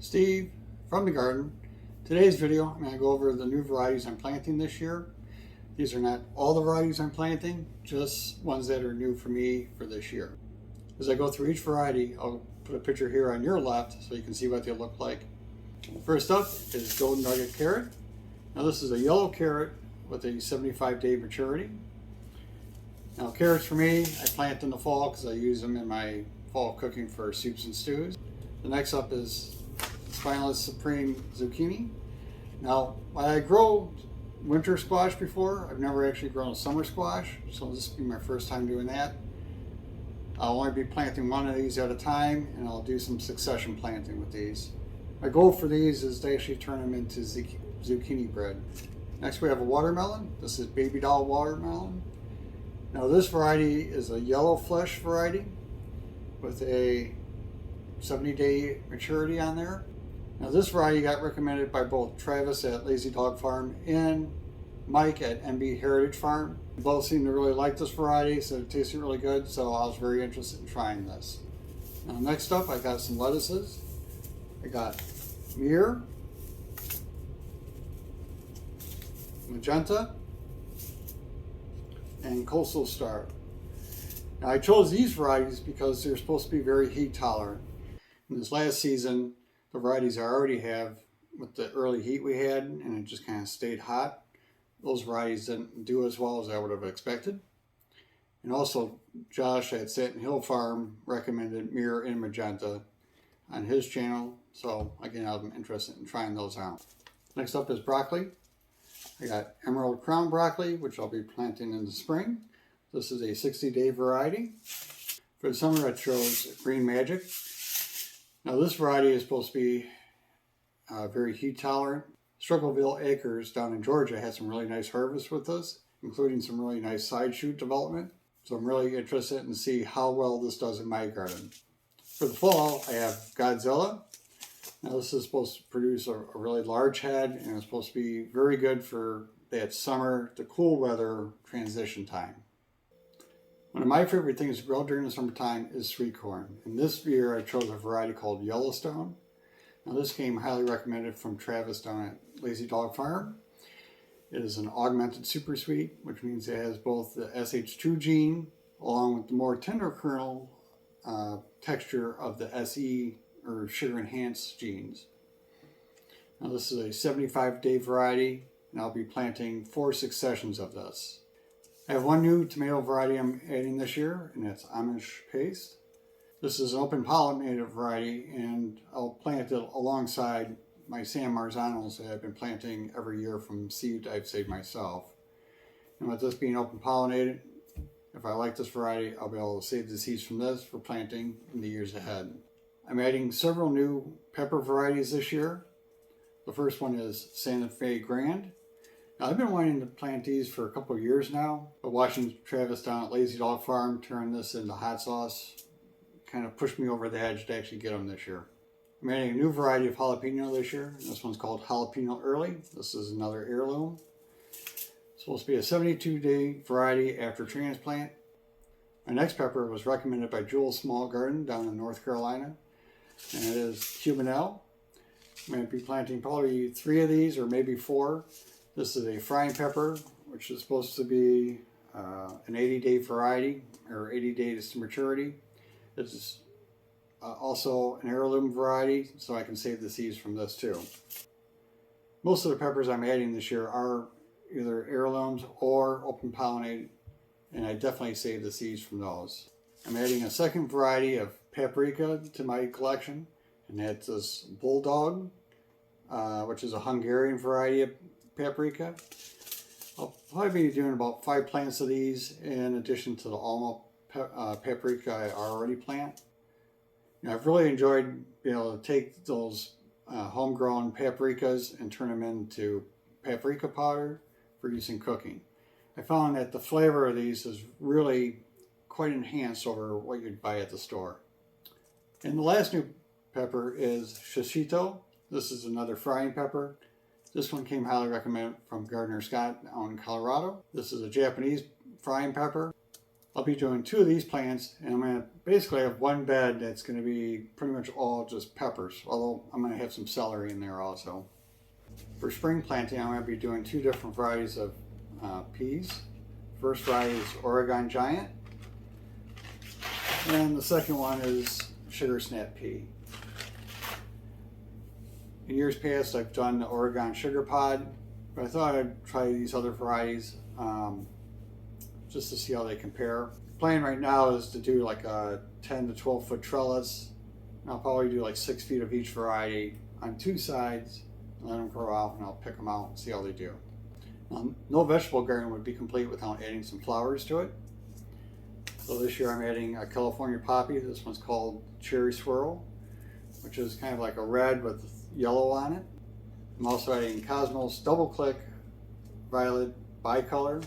Steve from the garden. Today's video, I'm going to go over the new varieties I'm planting this year. These are not all the varieties I'm planting, just ones that are new for me for this year. As I go through each variety, I'll put a picture here on your left so you can see what they look like. First up is Golden Nugget carrot. Now this is a yellow carrot with a 75-day maturity. Now carrots for me, I plant in the fall because I use them in my fall cooking for soups and stews. The next up is Spineless Supreme Zucchini. Now, while I grow winter squash before, I've never actually grown a summer squash, so this will be my first time doing that. I'll only be planting one of these at a time, and I'll do some succession planting with these. My goal for these is to actually turn them into zucchini bread. Next we have a watermelon. This is Babydoll Watermelon. Now this variety is a yellow flesh variety with a 70-day maturity on there. Now this variety got recommended by both Travis at Lazy Dog Farm and Mike at MB Heritage Farm. They both seem to really like this variety, so it tasted really good, so I was very interested in trying this. Now next up I got some lettuces. I got Myrrh, Magenta, and Coastal Star. Now I chose these varieties because they're supposed to be very heat tolerant. In this last season, the varieties I already have, with the early heat we had, and it just kind of stayed hot, those varieties didn't do as well as I would have expected. And also, Josh at Satin Hill Farm recommended Myrrh and Magenta on his channel, so again, I'm interested in trying those out. Next up is broccoli. I got Emerald Crown broccoli, which I'll be planting in the spring. This is a 60-day variety. For the summer, I chose Green Magic. Now this variety is supposed to be very heat tolerant. Struggleville Acres down in Georgia had some really nice harvests with this, including some really nice side shoot development. So I'm really interested in see how well this does in my garden. For the fall, I have Godzilla. Now this is supposed to produce a really large head, and it's supposed to be very good for that summer to cool weather transition time. One of my favorite things to grow during the summertime is sweet corn. And this year I chose a variety called Yellowstone. Now this came highly recommended from Travis down at Lazy Dog Farm. It is an augmented super sweet, which means it has both the SH2 gene along with the more tender kernel texture of the SE or sugar enhanced genes. Now this is a 75-day variety, and I'll be planting 4 successions of this. I have one new tomato variety I'm adding this year, and it's Amish Paste. This is an open pollinated variety, and I'll plant it alongside my San Marzanos that I've been planting every year from seed I've saved myself. And with this being open pollinated, if I like this variety, I'll be able to save the seeds from this for planting in the years ahead. I'm adding several new pepper varieties this year. The first one is Santa Fe Grand. Now, I've been wanting to plant these for a couple of years now, but watching Travis down at Lazy Dog Farm turn this into hot sauce kind of pushed me over the edge to actually get them this year. I'm adding a new variety of jalapeno this year. This one's called Jalapeno Early. This is another heirloom. It's supposed to be a 72-day variety after transplant. My next pepper was recommended by Jewel's Small Garden down in North Carolina, and it is Cubanelle. I'm going to be planting probably 3 of these or maybe 4. This is a frying pepper, which is supposed to be an 80-day variety, or 80 days to maturity. This is also an heirloom variety, so I can save the seeds from this too. Most of the peppers I'm adding this year are either heirlooms or open pollinated, and I definitely save the seeds from those. I'm adding a second variety of paprika to my collection, and that's this Bulldog, which is a Hungarian variety of paprika. I'll probably be doing about 5 plants of these in addition to the Alma paprika I already plant. You know, I've really enjoyed being able to take those homegrown paprikas and turn them into paprika powder for use in cooking. I found that the flavor of these is really quite enhanced over what you'd buy at the store. And the last new pepper is Shishito. This is another frying pepper. This one came highly recommended from Gardener Scott out in Colorado. This is a Japanese frying pepper. I'll be doing 2 of these plants, and I'm going to basically have one bed that's going to be pretty much all just peppers, although I'm going to have some celery in there also. For spring planting, I'm going to be doing 2 different varieties of peas. First variety is Oregon Giant, and the second one is Sugar Snap Pea. In years past, I've done the Oregon Sugar Pod, but I thought I'd try these other varieties just to see how they compare. The plan right now is to do like a 10 to 12 foot trellis. And I'll probably do like 6 feet of each variety on 2 sides, and let them grow out, and I'll pick them out and see how they do. No vegetable garden would be complete without adding some flowers to it. So this year I'm adding a California poppy. This one's called Cherry Swirl, which is kind of like a red with yellow on it. I'm also adding Cosmos Double Click Violet Bicolor.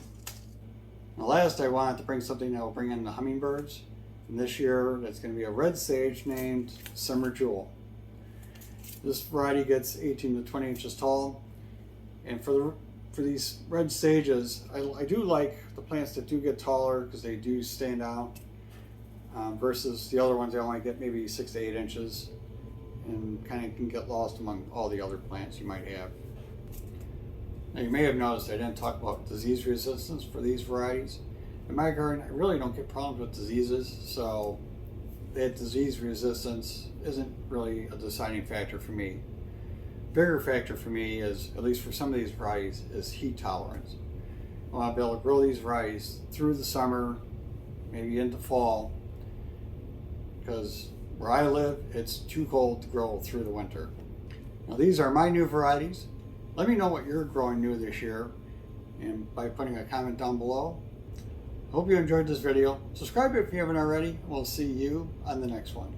Now last, I wanted to bring something that will bring in the hummingbirds. And this year that's going to be a red sage named Summer Jewel. This variety gets 18 to 20 inches tall, and for these red sages, I do like the plants that do get taller because they do stand out, versus the other ones that only get maybe 6 to 8 inches and kind of can get lost among all the other plants you might have. Now you may have noticed I didn't talk about disease resistance for these varieties. In my garden, I really don't get problems with diseases, so that disease resistance isn't really a deciding factor for me. Bigger factor for me is, at least for some of these varieties, is heat tolerance. I want to be able to grow these varieties through the summer, maybe into fall, because where I live, it's too cold to grow through the winter. Now these are my new varieties. Let me know what you're growing new this year, and by putting a comment down below. Hope you enjoyed this video. Subscribe if you haven't already. We'll see you on the next one.